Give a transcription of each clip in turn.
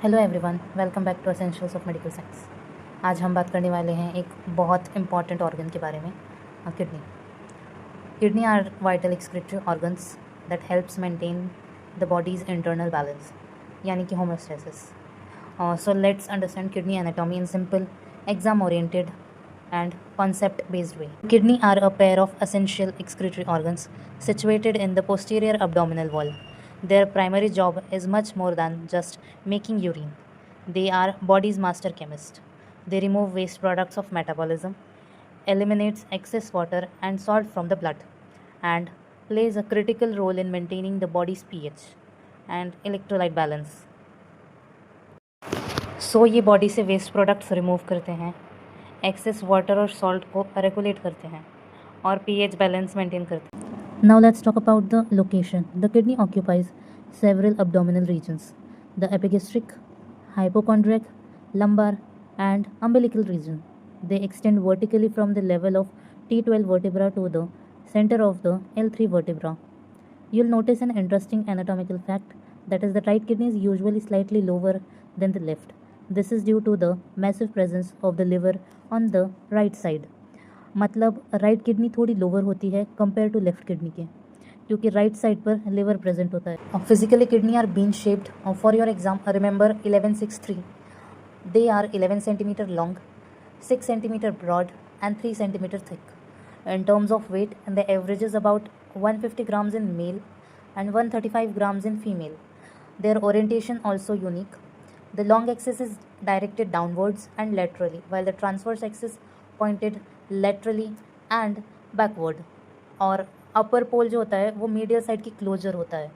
Hello everyone, welcome back to essentials of medical science. आज हम बात करने वाले हैं एक बहुत इंपॉर्टेंट ऑर्गन के बारे में, kidney. Kidney are vital excretory organs that helps maintain the body's internal balance, यानी कि homeostasis. So let's understand kidney anatomy in simple, exam oriented and concept based way. Kidney are a pair of essential excretory organs situated in the posterior abdominal wall. Their primary job is much more than just making urine. They are body's master chemist. They remove waste products of metabolism, eliminates excess water and salt from the blood, and plays a critical role in maintaining the body's pH and electrolyte balance. So ये body से waste products remove करते हैं, excess water और salt को regulate करते हैं और pH balance maintain करते हैं। Now let's talk about the location. The kidney occupies several abdominal regions, the epigastric, hypochondriac, lumbar and umbilical region. They extend vertically from the level of T12 vertebra to the center of the L3 vertebra. You'll notice an interesting anatomical fact, that is the right kidney is usually slightly lower than the left. This is due to the massive presence of the liver on the right side. मतलब right kidney थोड़ी lower होती है compare to left kidney के, क्योंकि right side पर liver present होता है। Physically kidney are bean shaped, for your exam remember 1163, they are 11 centimeter long, 6 centimeter broad and 3 centimeter thick. In terms of weight, the average is about 150 grams in male and 135 grams in female. Their orientation also unique. The long axis is directed downwards and laterally, while the transverse axis pointed laterally and backward. और अपर पोल जो होता है वो medial side की closure होता है।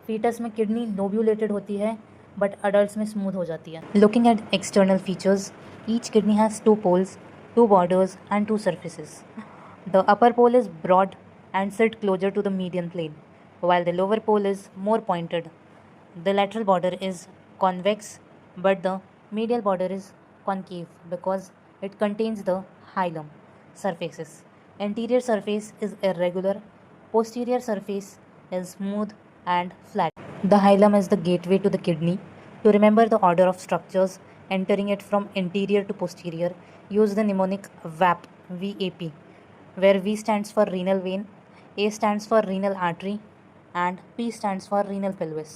Foetus में kidney लोब्यूलेटेड होती है बट अडल्ट्स में स्मूथ हो जाती है। Looking at external features, each kidney has 2 poles, 2 borders and 2 surfaces. The upper pole is broad and sit closer to the median plane, while the lower pole is more pointed. The lateral border is convex, but the medial border is concave because it contains the hilum surfaces. Anterior surface is irregular, posterior surface is smooth and flat. The hilum is the gateway to the kidney. To remember the order of structures entering it from anterior to posterior, use the mnemonic VAP, VAP, where V stands for renal vein, A stands for renal artery and P stands for renal pelvis.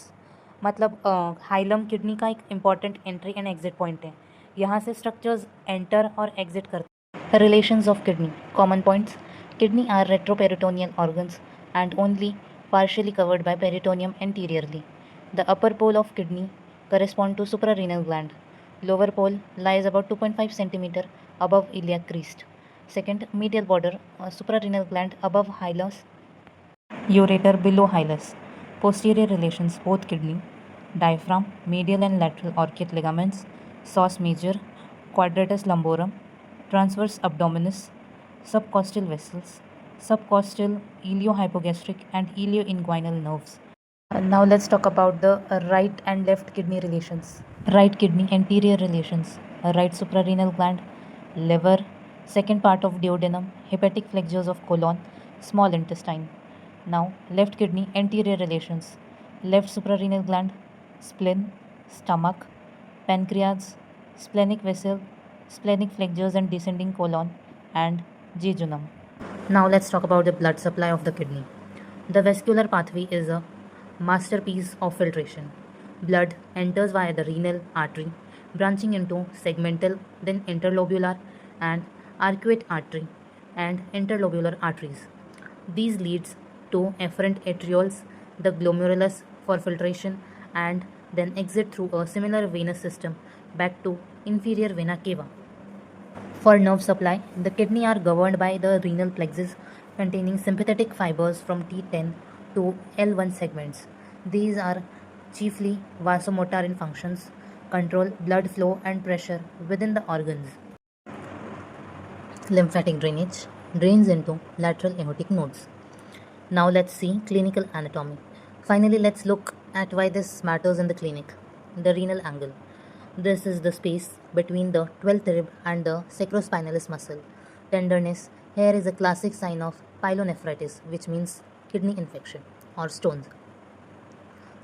मतलब hilum kidney का एक important entry and exit point है। यहाँ से structures enter और exit करते हैं। Relations of kidney, common points, kidney are retroperitoneal organs and only partially covered by peritoneum anteriorly. The upper pole of kidney correspond to suprarenal gland. Lower pole lies about 2.5 cm above iliac crest. Second, medial border, suprarenal gland above hilus, ureter below hilus. Posterior relations, both kidney, diaphragm, medial and lateral orchiate ligaments, psoas major, quadratus lumborum, transverse abdominis, subcostal vessels, subcostal iliohypogastric and ilioinguinal nerves. Now let's talk about the right and left kidney relations. Right kidney anterior relations, right suprarenal gland, liver, second part of duodenum, hepatic flexures of colon, small intestine. Now left kidney anterior relations, left suprarenal gland, spleen, stomach, pancreas, splenic vessel, splenic flexures and descending colon, and jejunum. Now let's talk about the blood supply of the kidney. The vascular pathway is a masterpiece of filtration. Blood enters via the renal artery, branching into segmental, then interlobular and arcuate artery and interlobular arteries. These leads to afferent arterioles, the glomerulus for filtration, and then exit through a similar venous system back to inferior vena cava. For nerve supply, the kidney are governed by the renal plexus containing sympathetic fibers from T10 to L1 segments. These are chiefly vasomotor in functions, control blood flow and pressure within the organs. Lymphatic drainage drains into lateral aortic nodes. Now let's see clinical anatomy. Finally, let's look at why this matters in the clinic. The renal angle. This is the space between the 12th rib and the sacrospinalis muscle. Tenderness here is a classic sign of pyelonephritis, which means kidney infection or stones.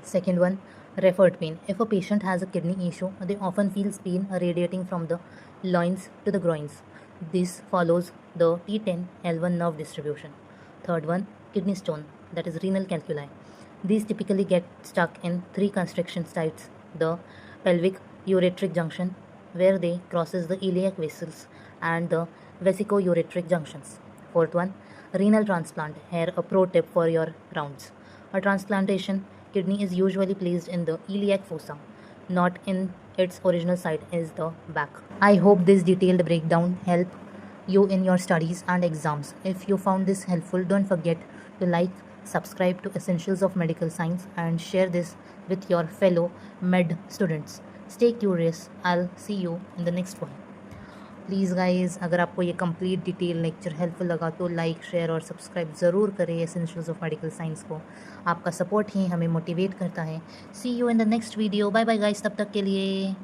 Second one, Referred pain. If a patient has a kidney issue, they often feel pain radiating from the loins to the groins. This follows the T10 L1 nerve distribution. Third one, kidney stone, that is renal calculi. These typically get stuck in three constriction sites: the pelvic ureteric junction, where they crosses the iliac vessels, and the vesico-ureteric junctions. Fourth one, renal transplant. Here a pro tip for your rounds. A transplantation kidney is usually placed in the iliac fossa, not in its original site is the back. I hope this detailed breakdown helped you in your studies and exams. If you found this helpful, don't forget to like, subscribe to Essentials of Medical Science, and share this with your fellow med students. Stay curious. I'll see you in the next one. Please guys, अगर आपको ये complete detail lecture helpful लगा तो like, share और subscribe ज़रूर करें essentials of medical science को। आपका सपोर्ट ही हमें मोटिवेट करता है। See you in the next video. Bye bye guys, तब तक के लिए।